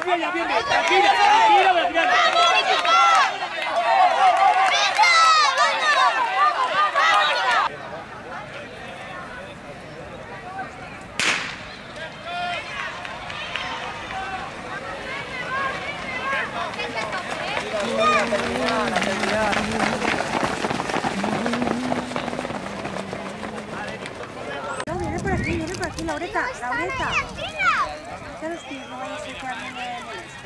bien, ya, bien, tranquila, tranquila, tranquila. No, viene por aquí, Laureta, Laureta. Ya los tíos, no vaya a ser que anden en el este.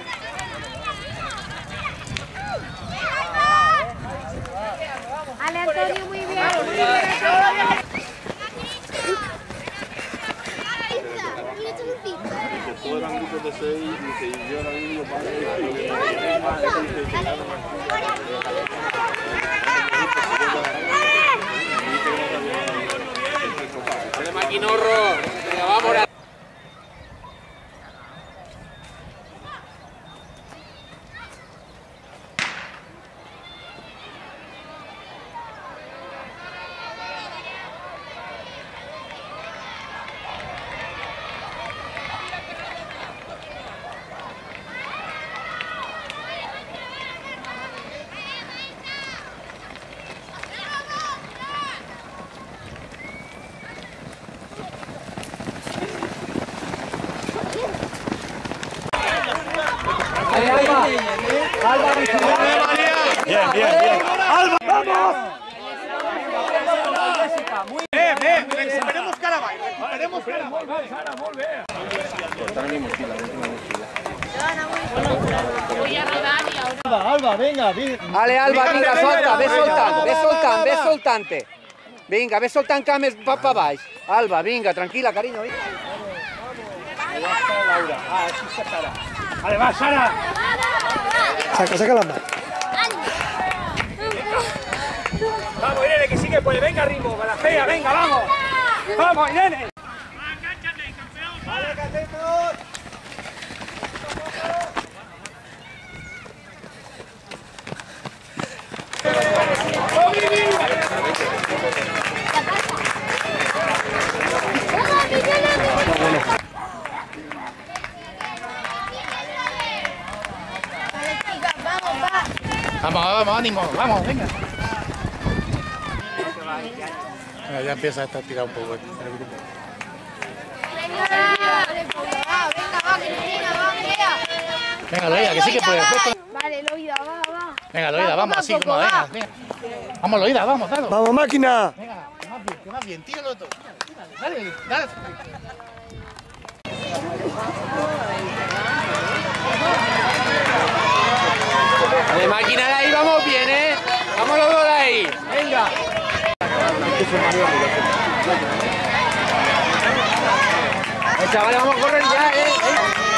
Ale, Antonio, muy bien. Todos eran grupos de 6 y yo era el único padre ¡Dale, maquinorro! ¡Venga, vamos! Bien, bien, bien. ¡Alba, vamos! Recuperemos Carabay, recuperemos Carabay. Voy a rodar y ahora... Alba, venga, bien. Ale, Alba, vinga, solta, ve soltante. Vinga, ve soltant cames pa baix. Alba, vinga, tranquil·la, carinyo. Laura, así sacará. Vale, va, Sara. Saca la mano. Vamos, Irene, que sí que puede. Venga, ritmo, Balafea, venga, vamos. Vamos, Irene. Vale, catetos. Vamos, ánimo, vamos, venga. Ya empieza a estar tirado un poco el grupo. Venga, Loida, que sí que puede. Vale, Loida, va. Venga, Loida, vamos, así como, venga. Vamos, Loida, vamos, dale. Vamos, máquina. Venga, que más bien, tíralo todo. Dale, dale. De máquina de ahí vamos bien, ¿eh? Vamos los dos de ahí. Venga. Chavales, vamos a correr ya, ¿eh?